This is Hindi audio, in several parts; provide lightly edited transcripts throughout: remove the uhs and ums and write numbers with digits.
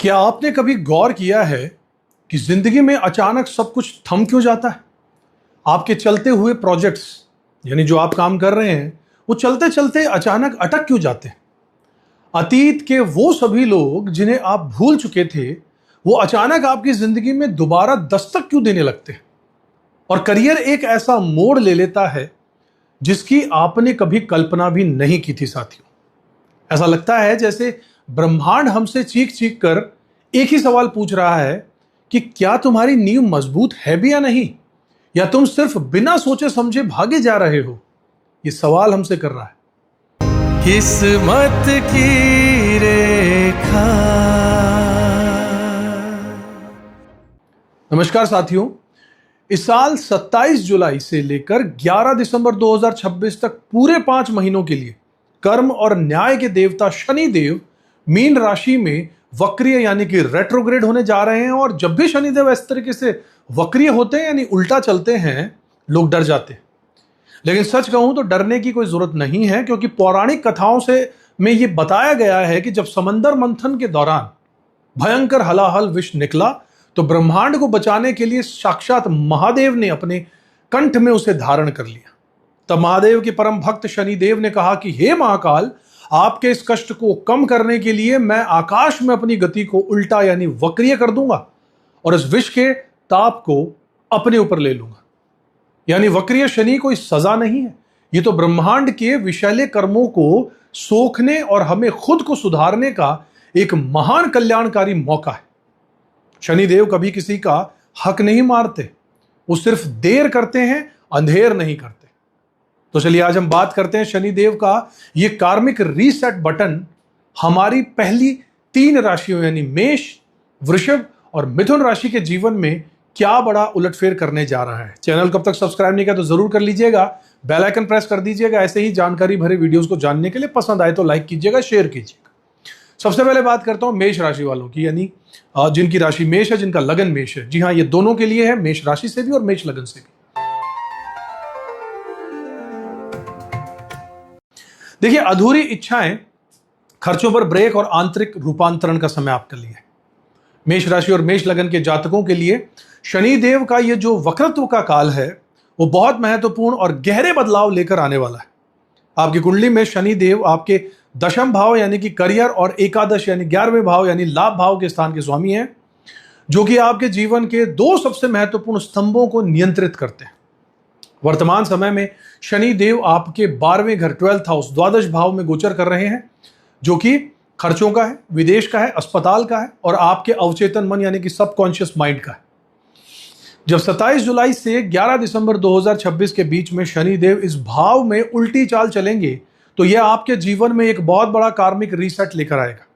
क्या आपने कभी गौर किया है कि जिंदगी में अचानक सब कुछ थम क्यों जाता है? आपके चलते हुए प्रोजेक्ट्स यानी जो आप काम कर रहे हैं वो चलते चलते अचानक अटक क्यों जाते हैं? अतीत के वो सभी लोग जिन्हें आप भूल चुके थे वो अचानक आपकी जिंदगी में दोबारा दस्तक क्यों देने लगते हैं? और करियर एक ऐसा मोड़ ले लेता है जिसकी आपने कभी कल्पना भी नहीं की थी साथियों। ऐसा लगता है जैसे ब्रह्मांड हमसे चीख चीख कर एक ही सवाल पूछ रहा है कि क्या तुम्हारी नींव मजबूत है भी या नहीं, या तुम सिर्फ बिना सोचे समझे भागे जा रहे हो। ये सवाल हमसे कर रहा है किस्मत की रेखा। नमस्कार साथियों, इस साल 27 जुलाई से लेकर 11 दिसंबर 2026 तक पूरे 5 महीनों के लिए कर्म और न्याय के देवता शनि देव मीन राशि में वक्रीय यानी कि रेट्रोग्रेड होने जा रहे हैं। और जब भी शनिदेव इस तरीके से वक्रीय होते हैं यानी उल्टा चलते हैं, लोग डर जाते हैं। लेकिन सच कहूं तो डरने की कोई जरूरत नहीं है, क्योंकि पौराणिक कथाओं से में यह बताया गया है कि जब समंदर मंथन के दौरान भयंकर हलाहल विष निकला तो ब्रह्मांड को बचाने के लिए साक्षात महादेव ने अपने कंठ में उसे धारण कर लिया। तब महादेव के परम भक्त शनिदेव ने कहा कि हे महाकाल, आपके इस कष्ट को कम करने के लिए मैं आकाश में अपनी गति को उल्टा यानी वक्रीय कर दूंगा और इस विष के ताप को अपने ऊपर ले लूंगा। यानी वक्रीय शनि कोई सजा नहीं है, ये तो ब्रह्मांड के विषैले कर्मों को सोखने और हमें खुद को सुधारने का एक महान कल्याणकारी मौका है। शनिदेव कभी किसी का हक नहीं मारते, वो सिर्फ देर करते हैं, अंधेर नहीं करते। तो चलिए आज हम बात करते हैं शनिदेव का ये कार्मिक रीसेट बटन हमारी पहली 3 राशियों यानी मेष, वृषभ और मिथुन राशि के जीवन में क्या बड़ा उलटफेर करने जा रहा है। चैनल को अब तक सब्सक्राइब नहीं किया तो जरूर कर लीजिएगा, बेल आइकन प्रेस कर दीजिएगा। ऐसे ही जानकारी भरे वीडियोस को जानने के लिए पसंद आए तो लाइक कीजिएगा, शेयर कीजिएगा। सबसे पहले बात करता हूं मेष राशि वालों की, यानी जिनकी राशि मेष है, जिनका लगन मेष है। जी हाँ, ये दोनों के लिए है, मेष राशि से भी और मेष लगन से भी। देखिए, अधूरी इच्छाएं, खर्चों पर ब्रेक और आंतरिक रूपांतरण का समय आपके लिए है। मेष राशि और मेष लगन के जातकों के लिए शनिदेव का ये जो वक्रत्व का काल है वो बहुत महत्वपूर्ण और गहरे बदलाव लेकर आने वाला है। आपकी कुंडली में शनिदेव आपके दशम भाव यानी कि करियर और एकादश यानी 11वें भाव यानी लाभ भाव के स्थान के स्वामी हैं, जो कि आपके जीवन के 2 सबसे महत्वपूर्ण स्तंभों को नियंत्रित करते हैं। वर्तमान समय में शनि देव आपके 12वें घर 12th हाउस द्वादश भाव में गोचर कर रहे हैं, जो कि खर्चों का है, विदेश का है, अस्पताल का है और आपके अवचेतन मन यानी कि सबकॉन्शियस माइंड का है। जब 27 जुलाई से 11 दिसंबर 2026 के बीच में शनि देव इस भाव में उल्टी चाल चलेंगे तो यह आपके जीवन में एक बहुत बड़ा कार्मिक रीसेट लेकर आएगा।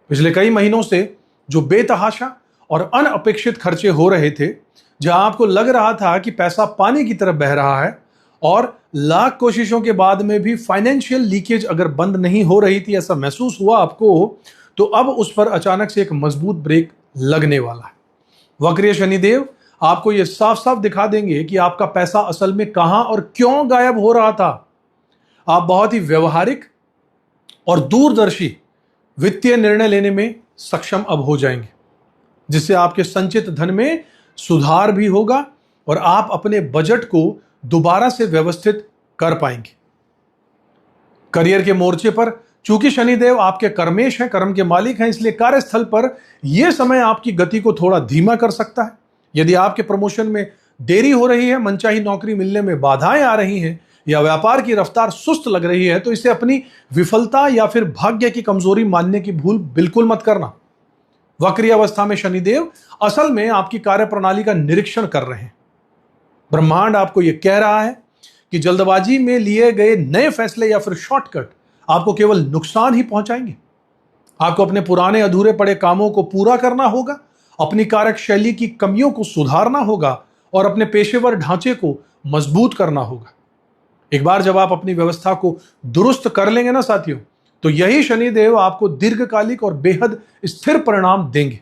पिछले कई महीनों से जो बेतहाशा और अनअपेक्षित खर्चे हो रहे थे, जहां आपको लग रहा था कि पैसा पानी की तरफ बह रहा है और लाख कोशिशों के बाद में भी फाइनेंशियल लीकेज अगर बंद नहीं हो रही थी, ऐसा महसूस हुआ आपको, तो अब उस पर अचानक से एक मजबूत ब्रेक लगने वाला है। वक्रीय शनिदेव आपको यह साफ साफ दिखा देंगे कि आपका पैसा असल में कहां और क्यों गायब हो रहा था। आप बहुत ही व्यवहारिक और दूरदर्शी वित्तीय निर्णय लेने में सक्षम अब हो जाएंगे, जिससे आपके संचित धन में सुधार भी होगा और आप अपने बजट को दोबारा से व्यवस्थित कर पाएंगे। करियर के मोर्चे पर चूंकि शनिदेव आपके कर्मेश हैं, कर्म के मालिक हैं, इसलिए कार्यस्थल पर यह समय आपकी गति को थोड़ा धीमा कर सकता है। यदि आपके प्रमोशन में देरी हो रही है, मनचाही नौकरी मिलने में बाधाएं आ रही हैं या व्यापार की रफ्तार सुस्त लग रही है, तो इसे अपनी विफलता या फिर भाग्य की कमजोरी मानने की भूल बिल्कुल मत करना। वक्रीय अवस्था में शनिदेव असल में आपकी कार्यप्रणाली का निरीक्षण कर रहे हैं। ब्रह्मांड आपको यह कह रहा है कि जल्दबाजी में लिए गए नए फैसले या फिर शॉर्टकट आपको केवल नुकसान ही पहुंचाएंगे। आपको अपने पुराने अधूरे पड़े कामों को पूरा करना होगा, अपनी कार्यशैली की कमियों को सुधारना होगा और अपने पेशेवर ढांचे को मजबूत करना होगा। एक बार जब आप अपनी व्यवस्था को दुरुस्त कर लेंगे ना साथियों, तो यही शनिदेव आपको दीर्घकालिक और बेहद स्थिर परिणाम देंगे।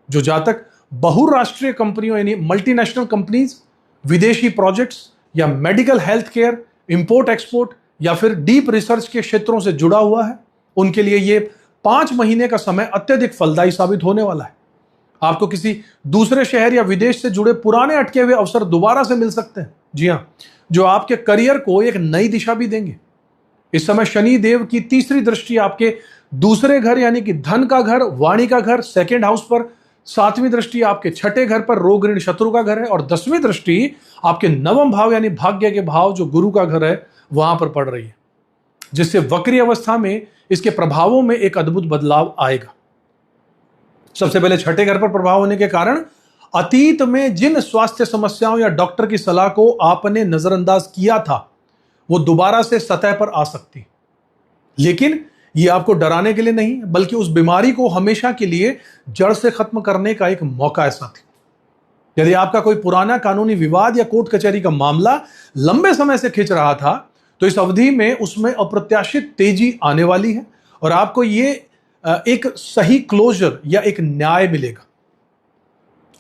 जो जातक बहुराष्ट्रीय कंपनियों यानी मल्टीनेशनल कंपनीज, विदेशी प्रोजेक्ट्स या medical health care, import export या फिर डीप रिसर्च के क्षेत्रों से जुड़ा हुआ है, उनके लिए ये 5 महीने का समय अत्यधिक फलदायी साबित होने वाला है। आपको किसी दूसरे शहर या विदेश से जुड़े पुराने अटके हुए अवसर दोबारा से मिल सकते हैं, जी हां, जो आपके करियर को एक नई दिशा भी देंगे। इस समय शनि देव की तीसरी दृष्टि आपके दूसरे घर यानी कि धन का घर, वाणी का घर, सेकेंड हाउस पर, 7वीं दृष्टि आपके छठे घर पर रोग ऋण शत्रु का घर है, और 10वीं दृष्टि आपके 9वें भाव यानी भाग्य के भाव जो गुरु का घर है वहां पर पड़ रही है, जिससे वक्री अवस्था में इसके प्रभावों में एक अद्भुत बदलाव आएगा। सबसे पहले छठे घर पर प्रभाव होने के कारण अतीत में जिन स्वास्थ्य समस्याओं या डॉक्टर की सलाह को आपने नजरअंदाज किया था वो दोबारा से सतह पर आ सकती, लेकिन ये आपको डराने के लिए नहीं बल्कि उस बीमारी को हमेशा के लिए जड़ से खत्म करने का एक मौका है साथी। यदि आपका कोई पुराना कानूनी विवाद या कोर्ट कचहरी का मामला लंबे समय से खिंच रहा था तो इस अवधि में उसमें अप्रत्याशित तेजी आने वाली है और आपको ये एक सही क्लोजर या एक न्याय मिलेगा।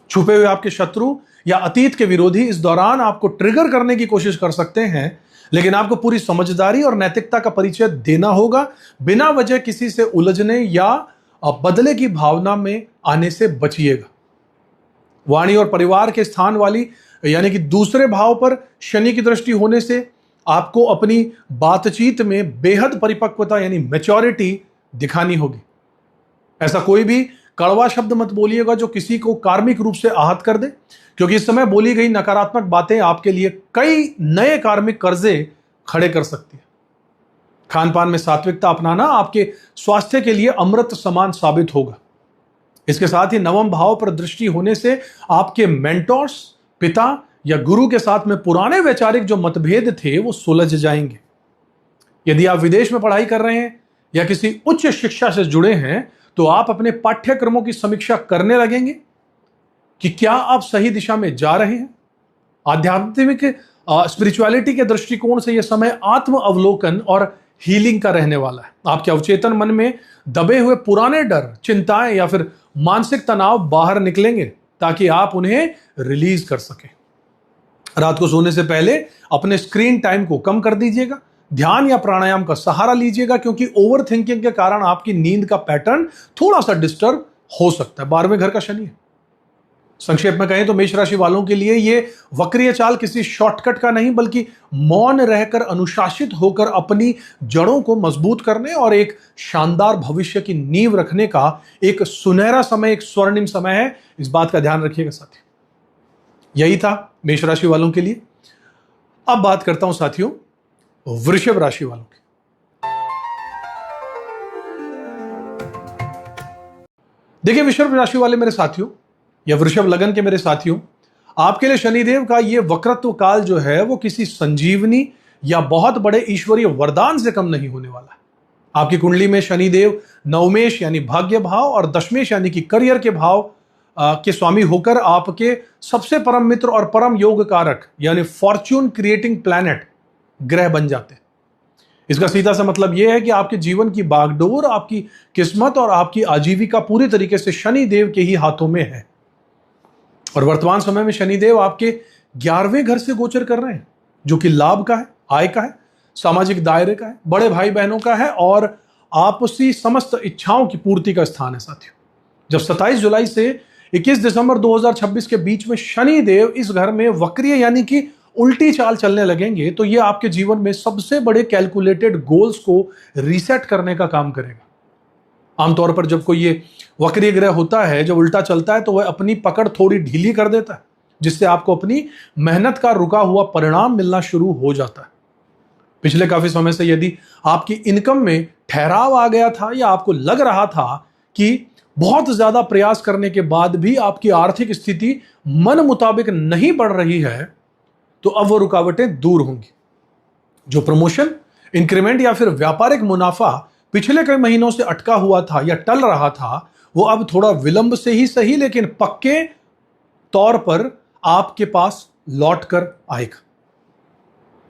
छुपे हुए आपके शत्रु या अतीत के विरोधी इस दौरान आपको ट्रिगर करने की कोशिश कर सकते हैं, लेकिन आपको पूरी समझदारी और नैतिकता का परिचय देना होगा। बिना वजह किसी से उलझने या बदले की भावना में आने से बचिएगा। वाणी और परिवार के स्थान वाली यानी कि दूसरे भाव पर शनि की दृष्टि होने से आपको अपनी बातचीत में बेहद परिपक्वता यानी मैच्योरिटी दिखानी होगी। ऐसा कोई भी कड़वा शब्द मत बोलिएगा जो किसी को कार्मिक रूप से आहत कर दे, क्योंकि इस समय बोली गई नकारात्मक बातें आपके लिए कई नए कार्मिक कर्जे खड़े कर सकती है। खान पान में सात्विकता अपनाना आपके स्वास्थ्य के लिए अमृत समान साबित होगा। इसके साथ ही 9वें भाव पर दृष्टि होने से आपके मेंटोर्स, पिता या गुरु के साथ में पुराने वैचारिक जो मतभेद थे वो सुलझ जाएंगे। यदि आप विदेश में पढ़ाई कर रहे हैं या किसी उच्च शिक्षा से जुड़े हैं तो आप अपने पाठ्यक्रमों की समीक्षा करने लगेंगे कि क्या आप सही दिशा में जा रहे हैं। आध्यात्मिक स्पिरिचुअलिटी के दृष्टिकोण से यह समय आत्म अवलोकन और हीलिंग का रहने वाला है। आपके अवचेतन मन में दबे हुए पुराने डर, चिंताएं या फिर मानसिक तनाव बाहर निकलेंगे ताकि आप उन्हें रिलीज कर सकें। रात को सोने से पहले अपने स्क्रीन टाइम को कम कर दीजिएगा। ध्यान या प्राणायाम का सहारा लीजिएगा, क्योंकि ओवर थिंकिंग के कारण आपकी नींद का पैटर्न थोड़ा सा डिस्टर्ब हो सकता है। 12वें घर का शनि है। संक्षेप में कहें तो मेष राशि वालों के लिए ये वक्रीय चाल किसी शॉर्टकट का नहीं बल्कि मौन रहकर, अनुशासित होकर अपनी जड़ों को मजबूत करने और एक शानदार भविष्य की नींव रखने का एक सुनहरा समय, एक स्वर्णिम समय है। इस बात का ध्यान रखिएगा साथियों। यही था मेष राशि वालों के लिए। अब बात करता हूं साथियों वृषभ राशि वालों की। देखिए वृषभ राशि वाले मेरे साथियों या वृषभ लगन के मेरे साथियों, आपके लिए शनिदेव का यह वक्रत्व काल जो है वो किसी संजीवनी या बहुत बड़े ईश्वरीय वरदान से कम नहीं होने वाला है। आपकी कुंडली में शनिदेव नवमेश यानी भाग्य भाव और दशमेश यानी कि करियर के भाव के स्वामी होकर आपके सबसे परम मित्र और परम योग कारक यानी फॉर्च्यून क्रिएटिंग प्लैनेट ग्रह बन जाते हैं। इसका सीधा सा मतलब यह है कि आपके जीवन की बागडोर, आपकी किस्मत और आपकी आजीविका पूरी तरीके से शनिदेव के ही हाथों में है। और वर्तमान समय में शनिदेव आपके 11वें घर से गोचर कर रहे हैं, जो कि लाभ का है, आय का है, सामाजिक दायरे का है, बड़े भाई बहनों का है और आपसी समस्त इच्छाओं की पूर्ति का स्थान है साथियों। जब 27 जुलाई से 21 दिसंबर 2026 के बीच में शनिदेव इस घर में वक्रीय यानी कि उल्टी चाल चलने लगेंगे तो यह आपके जीवन में सबसे बड़े कैलकुलेटेड गोल्स को रीसेट करने का काम करेगा। आमतौर पर जब कोई ये वक्रीय ग्रह होता है, जब उल्टा चलता है तो वह अपनी पकड़ थोड़ी ढीली कर देता है, जिससे आपको अपनी मेहनत का रुका हुआ परिणाम मिलना शुरू हो जाता है। पिछले काफी समय से यदि आपकी इनकम में ठहराव आ गया था या आपको लग रहा था कि बहुत ज्यादा प्रयास करने के बाद भी आपकी आर्थिक स्थिति मन मुताबिक नहीं बढ़ रही है, तो अब वो रुकावटें दूर होंगी। जो प्रमोशन, इंक्रीमेंट या फिर व्यापारिक मुनाफा पिछले कई महीनों से अटका हुआ था या टल रहा था, वो अब थोड़ा विलंब से ही सही लेकिन पक्के तौर पर आपके पास लौट कर आएगा।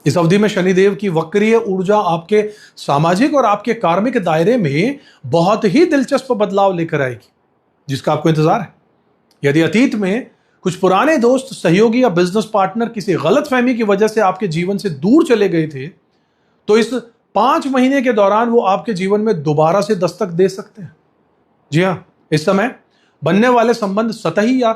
इस अवधि में शनिदेव की वक्रीय ऊर्जा आपके सामाजिक और आपके कार्मिक दायरे में बहुत ही दिलचस्प बदलाव लेकर आएगी, जिसका आपको इंतजार है। यदि अतीत में कुछ पुराने दोस्त, सहयोगी या बिजनेस पार्टनर किसी गलतफहमी की वजह से आपके जीवन से दूर चले गए थे, तो इस 5 महीने के दौरान वो आपके जीवन में दोबारा से दस्तक दे सकते हैं। जी हाँ, इस समय बनने वाले संबंध सतही या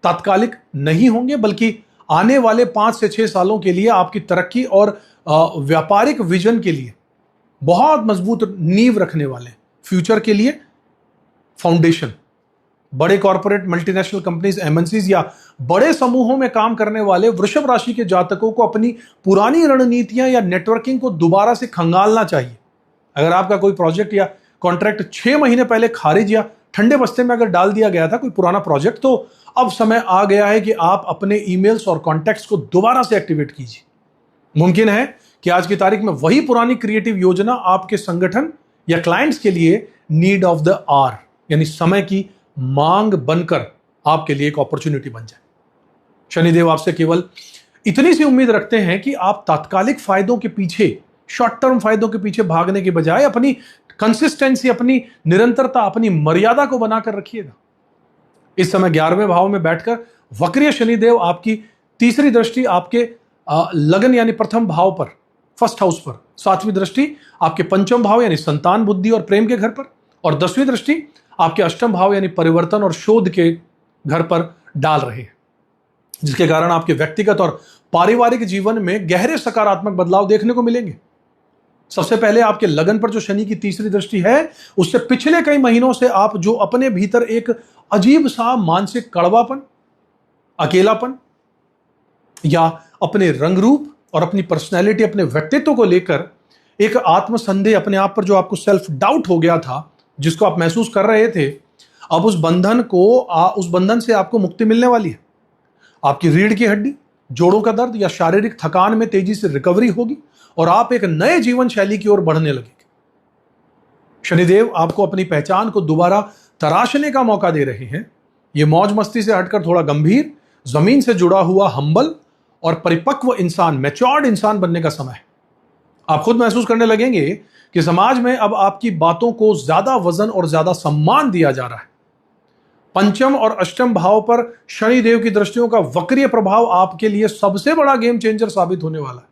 तात्कालिक नहीं होंगे, बल्कि आने वाले 5 से 6 सालों के लिए आपकी तरक्की और व्यापारिक विजन के लिए बहुत मजबूत नींव रखने वाले, फ्यूचर के लिए फाउंडेशन। बड़े कॉर्पोरेट, मल्टीनेशनल कंपनीज, एमएनसीज या बड़े समूहों में काम करने वाले वृषभ राशि के जातकों को अपनी पुरानी रणनीतियां या नेटवर्किंग को दोबारा से खंगालना चाहिए। अगर आपका कोई प्रोजेक्ट या कॉन्ट्रैक्ट 6 महीने पहले खारिज या ठंडे बस्ते में अगर डाल दिया गया था, कोई पुराना प्रोजेक्ट, तो अब समय आ गया है कि आप अपने ईमेल्स और कॉन्टैक्ट्स को दोबारा से एक्टिवेट कीजिए। मुमकिन है कि आज की तारीख में वही पुरानी क्रिएटिव योजना आपके संगठन या क्लाइंट्स के लिए नीड ऑफ द आवर, यानी समय की मांग बनकर आपके लिए एक अपॉर्चुनिटी बन जाए। शनिदेव आपसे केवल इतनी सी उम्मीद रखते हैं कि आप तात्कालिक फायदों के पीछे, शॉर्ट टर्म फायदों के पीछे भागने के बजाय अपनी कंसिस्टेंसी, अपनी निरंतरता, अपनी मर्यादा को बनाकर रखिएगा। इस समय 11वें भाव में बैठकर वक्रीय शनिदेव आपकी तीसरी दृष्टि आपके लगन यानी प्रथम भाव पर, फर्स्ट हाउस पर, 7वीं दृष्टि आपके पंचम भाव यानी संतान, बुद्धि और प्रेम के घर पर, और 10वीं दृष्टि आपके अष्टम भाव यानी परिवर्तन और शोध के घर पर डाल रहे हैं, जिसके कारण आपके व्यक्तिगत और पारिवारिक जीवन में गहरे सकारात्मक बदलाव देखने को मिलेंगे। सबसे पहले आपके लगन पर जो शनि की तीसरी दृष्टि है, उससे पिछले कई महीनों से आप जो अपने भीतर एक अजीब सा मानसिक कड़वापन, अकेलापन या अपने रंग रूप और अपनी पर्सनैलिटी, अपने व्यक्तित्व को लेकर एक आत्मसंदेह, अपने आप पर जो आपको सेल्फ डाउट हो गया था, जिसको आप महसूस कर रहे थे, अब उस बंधन से आपको मुक्ति मिलने वाली है। आपकी रीढ़ की हड्डी, जोड़ों का दर्द या शारीरिक थकान में तेजी से रिकवरी होगी और आप एक नए जीवन शैली की ओर बढ़ने लगेंगे। शनिदेव आपको अपनी पहचान को दोबारा तराशने का मौका दे रहे हैं। ये मौज मस्ती से हटकर थोड़ा गंभीर, जमीन से जुड़ा हुआ, हम्बल और परिपक्व इंसान, मैच्योर्ड इंसान बनने का समय है। आप खुद महसूस करने लगेंगे कि समाज में अब आपकी बातों को ज्यादा वजन और ज्यादा सम्मान दिया जा रहा है। पंचम और अष्टम भाव पर शनिदेव की दृष्टियों का वक्रीय प्रभाव आपके लिए सबसे बड़ा गेम चेंजर साबित होने वाला है।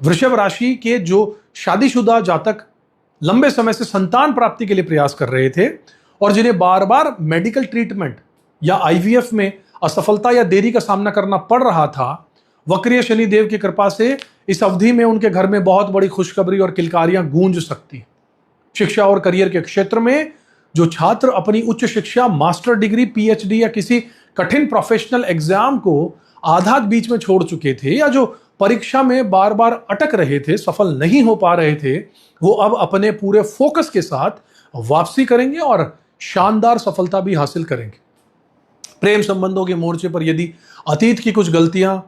वृषभ राशि के जो शादीशुदा जातक लंबे समय से संतान प्राप्ति के लिए प्रयास कर रहे थे और जिन्हें बार बार मेडिकल ट्रीटमेंट या आईवीएफ में असफलता या देरी का सामना करना पड़ रहा था, वक्रीय शनिदेव की कृपा से इस अवधि में उनके घर में बहुत बड़ी खुशखबरी और किलकारियां गूंज सकती हैं। शिक्षा और करियर के क्षेत्र में जो छात्र अपनी उच्च शिक्षा, मास्टर डिग्री, पीएचडी या किसी कठिन प्रोफेशनल एग्जाम को आधा बीच में छोड़ चुके थे या जो परीक्षा में बार बार अटक रहे थे, सफल नहीं हो पा रहे थे, वो अब अपने पूरे फोकस के साथ वापसी करेंगे और शानदार सफलता भी हासिल करेंगे। प्रेम संबंधों के मोर्चे पर यदि अतीत की कुछ गलतियां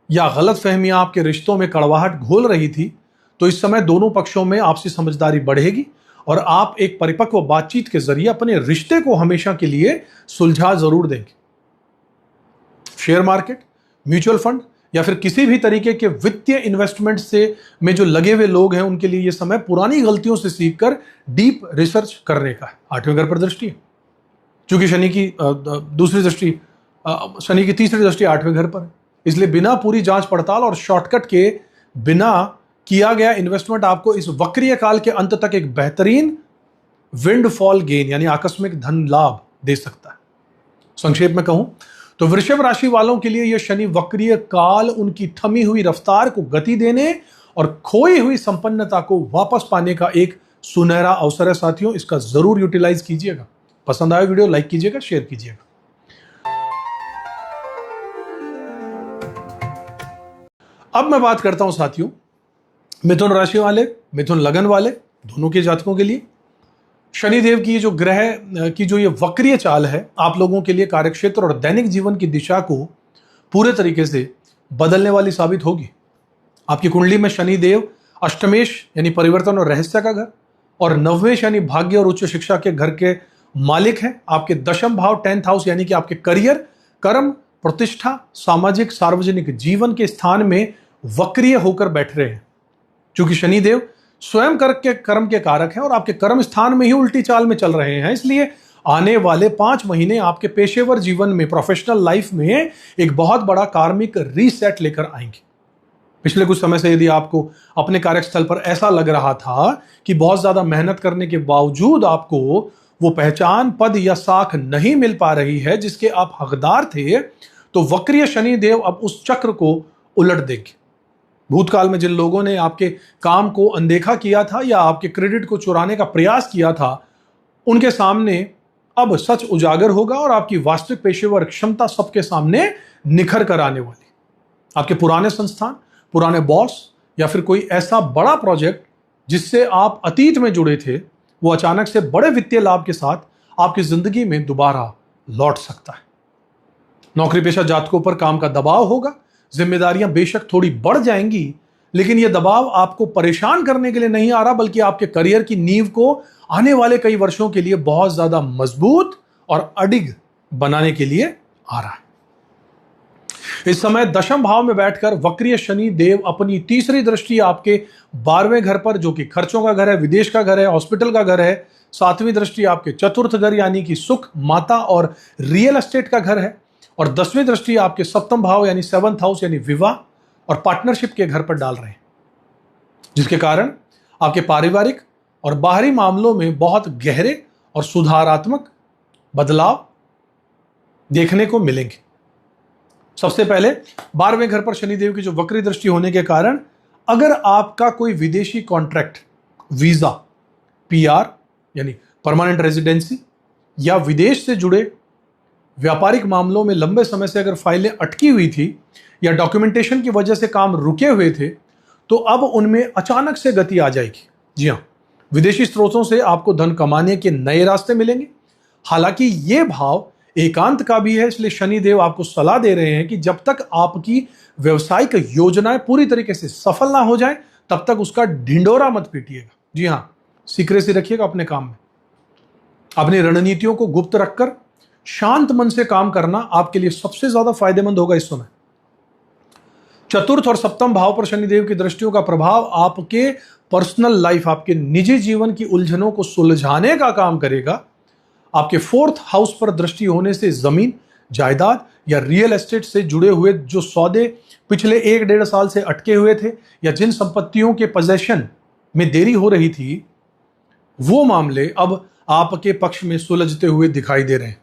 या गलत फहमियां आपके रिश्तों में कड़वाहट घोल रही थी, तो इस समय दोनों पक्षों में आपसी समझदारी बढ़ेगी और आप एक परिपक्व बातचीत के जरिए अपने रिश्ते को हमेशा के लिए सुलझा जरूर देंगे। शेयर मार्केट, म्यूचुअल फंड या फिर किसी भी तरीके के वित्तीय इन्वेस्टमेंट से में जो लगे हुए लोग हैं, उनके लिए यह समय पुरानी गलतियों से सीखकर डीप रिसर्च करने का है। 8वें घर पर दृष्टि है, क्योंकि शनि की दूसरी दृष्टि, शनि की तीसरी दृष्टि 8वें घर पर है, इसलिए बिना पूरी जांच पड़ताल और शॉर्टकट के बिना किया गया इन्वेस्टमेंट आपको इस वक्रीय काल के अंत तक एक बेहतरीन विंडफॉल गेन यानी आकस्मिक धन लाभ दे सकता है। संक्षेप में कहूं तो वृषभ राशि वालों के लिए यह शनि वक्रीय काल उनकी थमी हुई रफ्तार को गति देने और खोई हुई संपन्नता को वापस पाने का एक सुनहरा अवसर है। साथियों, इसका जरूर यूटिलाइज कीजिएगा। पसंद आया वीडियो लाइक कीजिएगा, शेयर कीजिएगा। अब मैं बात करता हूं साथियों मिथुन राशि वाले, मिथुन लगन वाले दोनों के जातकों के लिए शनिदेव की जो ग्रह की जो ये वक्रीय चाल है, आप लोगों के लिए कार्यक्षेत्र और दैनिक जीवन की दिशा को पूरे तरीके से बदलने वाली साबित होगी। आपकी कुंडली में शनिदेव अष्टमेश यानी परिवर्तन और रहस्य का घर और नवमेश यानी भाग्य और उच्च शिक्षा के घर के मालिक हैं। आपके दशम भाव 10th हाउस यानी कि आपके करियर, कर्म, प्रतिष्ठा, सामाजिक सार्वजनिक जीवन के स्थान में वक्रीय होकर बैठ रहे हैं। क्योंकि शनिदेव स्वयं कर्म के कारक हैं और आपके कर्म स्थान में ही उल्टी चाल में चल रहे हैं, इसलिए आने वाले 5 महीने आपके पेशेवर जीवन में, प्रोफेशनल लाइफ में एक बहुत बड़ा कार्मिक रीसेट लेकर आएंगे। पिछले कुछ समय से यदि आपको अपने कार्यस्थल पर ऐसा लग रहा था कि बहुत ज्यादा मेहनत करने के बावजूद आपको वो पहचान, पद या साख नहीं मिल पा रही है जिसके आप हकदार थे, तो वक्रीय शनिदेव अब उस चक्र को उलट देंगे। भूतकाल में जिन लोगों ने आपके काम को अनदेखा किया था या आपके क्रेडिट को चुराने का प्रयास किया था, उनके सामने अब सच उजागर होगा और आपकी वास्तविक पेशेवर क्षमता सबके सामने निखर कर आने वाली। आपके पुराने संस्थान, पुराने बॉस या फिर कोई ऐसा बड़ा प्रोजेक्ट जिससे आप अतीत में जुड़े थे, वो अचानक से बड़े वित्तीय लाभ के साथ आपकी जिंदगी में दोबारा लौट सकता है। नौकरी पेशा जातकों पर काम का दबाव होगा, जिम्मेदारियां बेशक थोड़ी बढ़ जाएंगी, लेकिन यह दबाव आपको परेशान करने के लिए नहीं आ रहा, बल्कि आपके करियर की नींव को आने वाले कई वर्षों के लिए बहुत ज्यादा मजबूत और अडिग बनाने के लिए आ रहा है। इस समय दशम भाव में बैठकर वक्रीय शनि देव अपनी तीसरी दृष्टि आपके 12वें घर पर, जो कि खर्चों का घर है, विदेश का घर है, हॉस्पिटल का घर है, 7वीं दृष्टि आपके चतुर्थ घर यानी कि सुख, माता और रियल एस्टेट का घर है, और 10वीं दृष्टि आपके 7th भाव यानी 7th हाउस यानी विवाह और पार्टनरशिप के घर पर डाल रहे हैं, जिसके कारण आपके पारिवारिक और बाहरी मामलों में बहुत गहरे और सुधारात्मक बदलाव देखने को मिलेंगे। सबसे पहले 12वें घर पर शनिदेव की जो वक्री दृष्टि होने के कारण अगर आपका कोई विदेशी कॉन्ट्रैक्ट, वीजा, पीआर यानी परमानेंट रेजिडेंसी या विदेश से जुड़े व्यापारिक मामलों में लंबे समय से अगर फाइलें अटकी हुई थी या डॉक्यूमेंटेशन की वजह से काम रुके हुए थे, तो अब उनमें अचानक से गति आ जाएगी। जी हाँ, विदेशी स्रोतों से आपको धन कमाने के नए रास्ते मिलेंगे। हालांकि ये भाव एकांत का भी है, इसलिए शनिदेव आपको सलाह दे रहे हैं कि जब तक आपकी व्यवसायिक योजनाएं पूरी तरीके से सफल ना हो जाए, तब तक उसका ढिंडोरा मत पीटिएगा। जी हाँ, सीक्रेसी रखिएगा अपने काम में। अपनी रणनीतियों को गुप्त रखकर शांत मन से काम करना आपके लिए सबसे ज्यादा फायदेमंद होगा इस समय। चतुर्थ और 7th भाव पर शनिदेव की दृष्टियों का प्रभाव आपके पर्सनल लाइफ, आपके निजी जीवन की उलझनों को सुलझाने का काम करेगा। आपके 4th हाउस पर दृष्टि होने से जमीन, जायदाद या रियल एस्टेट से जुड़े हुए जो सौदे पिछले 1-1.5 साल से अटके हुए थे या जिन संपत्तियों के पोजेशन में देरी हो रही थी, वो मामले अब आपके पक्ष में सुलझते हुए दिखाई दे रहे हैं।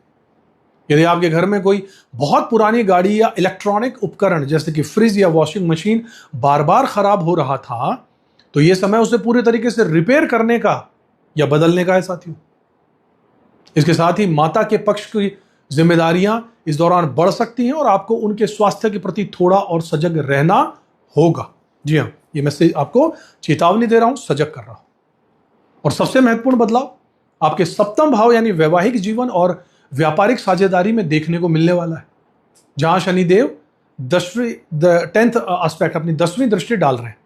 यदि आपके घर में कोई बहुत पुरानी गाड़ी या इलेक्ट्रॉनिक उपकरण जैसे कि फ्रिज या वॉशिंग मशीन बार बार खराब हो रहा था, तो यह समय उसे पूरे तरीके से रिपेयर करने का या बदलने का है साथियों। इसके साथ ही माता के पक्ष की जिम्मेदारियां इस दौरान बढ़ सकती हैं और आपको उनके स्वास्थ्य के प्रति थोड़ा और सजग रहना होगा। जी हाँ, ये मैं आपको चेतावनी दे रहा हूं, सजग कर रहा हूं। और सबसे महत्वपूर्ण बदलाव आपके 7th भाव यानी वैवाहिक जीवन और व्यापारिक साझेदारी में देखने को मिलने वाला है, जहां शनिदेव 10th एस्पेक्ट अपनी 10वीं दृष्टि डाल रहे हैं।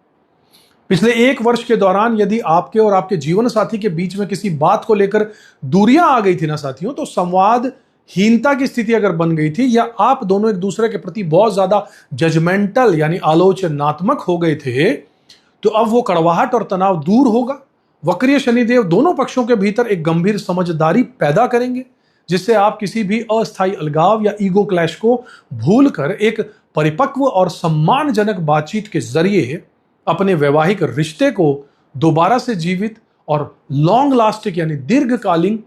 पिछले 1 वर्ष के दौरान यदि आपके और आपके जीवन साथी के बीच में किसी बात को लेकर दूरियां आ गई थी ना साथियों, तो संवादहीनता की स्थिति अगर बन गई थी या आप दोनों एक दूसरे के प्रति बहुत ज्यादा जजमेंटल यानी आलोचनात्मक हो गए थे, तो अब वो कड़वाहट और तनाव दूर होगा। वक्रीय शनिदेव दोनों पक्षों के भीतर एक गंभीर समझदारी पैदा करेंगे, जिससे आप किसी भी अस्थायी अलगाव या ईगो क्लैश को भूलकर एक परिपक्व और सम्मानजनक बातचीत के जरिए अपने वैवाहिक रिश्ते को दोबारा से जीवित और लॉन्ग लास्टिंग यानी दीर्घकालीन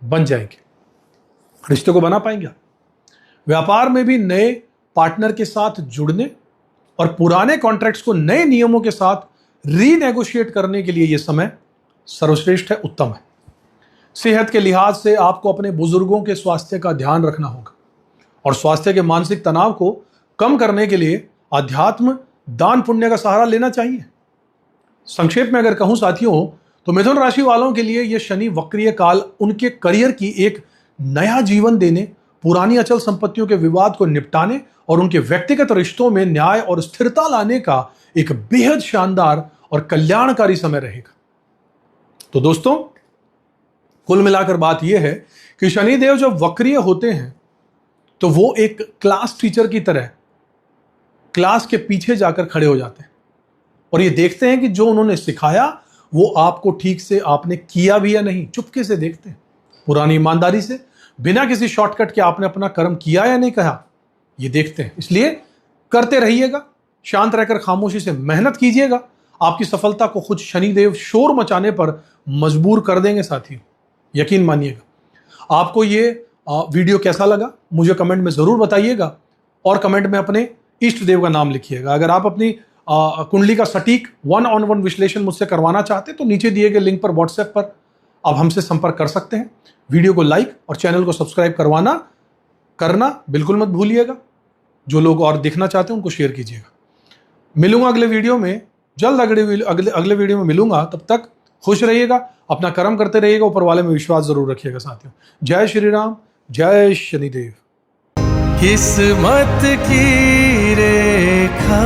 बन जाएंगे। रिश्ते को बना पाएंगे। व्यापार में भी नए पार्टनर के साथ जुड़ने और पुराने कॉन्ट्रैक्ट्स को नए नियमों के साथ रीनेगोशिएट करने के लिए यह समय सर्वश्रेष्ठ है, उत्तम है। सेहत के लिहाज से आपको अपने बुजुर्गों के स्वास्थ्य का ध्यान रखना होगा और स्वास्थ्य के मानसिक तनाव को कम करने के लिए अध्यात्म, दान पुण्य का सहारा लेना चाहिए। संक्षेप में अगर कहूं साथियों, तो मिथुन राशि वालों के लिए यह शनि वक्रीय काल उनके करियर की एक नया जीवन देने, पुरानी अचल संपत्तियों के विवाद को निपटाने और उनके व्यक्तिगत रिश्तों में न्याय और स्थिरता लाने का एक बेहद शानदार और कल्याणकारी समय रहेगा। तो दोस्तों, कुल मिलाकर बात यह है कि शनिदेव जब वक्रीय होते हैं तो वो एक क्लास टीचर की तरह क्लास के पीछे जाकर खड़े हो जाते हैं और ये देखते हैं कि जो उन्होंने सिखाया वो आपको ठीक से आपने किया भी या नहीं। चुपके से देखते हैं, पुरानी ईमानदारी से, बिना किसी शॉर्टकट के आपने अपना कर्म किया या नहीं कहा, ये देखते हैं। इसलिए करते रहिएगा, शांत रहकर खामोशी से मेहनत कीजिएगा। आपकी सफलता को खुद शनिदेव शोर मचाने पर मजबूर कर देंगे साथियों, यकीन मानिएगा। आपको ये वीडियो कैसा लगा मुझे कमेंट में ज़रूर बताइएगा और कमेंट में अपने इष्ट देव का नाम लिखिएगा। अगर आप अपनी कुंडली का सटीक 1-on-1 विश्लेषण मुझसे करवाना चाहते हैं तो नीचे दिए गए लिंक पर व्हाट्सएप पर आप हमसे संपर्क कर सकते हैं। वीडियो को लाइक और चैनल को सब्सक्राइब करना बिल्कुल मत भूलिएगा। जो लोग और देखना चाहते हैं उनको शेयर कीजिएगा। मिलूंगा अगले वीडियो में, जल्द अगले वीडियो में मिलूंगा। तब तक खुश रहिएगा, अपना कर्म करते रहिएगा, ऊपर वाले में विश्वास जरूर रखिएगा साथियों। जय श्री राम, जय शनिदेव। किस्मत की रेखा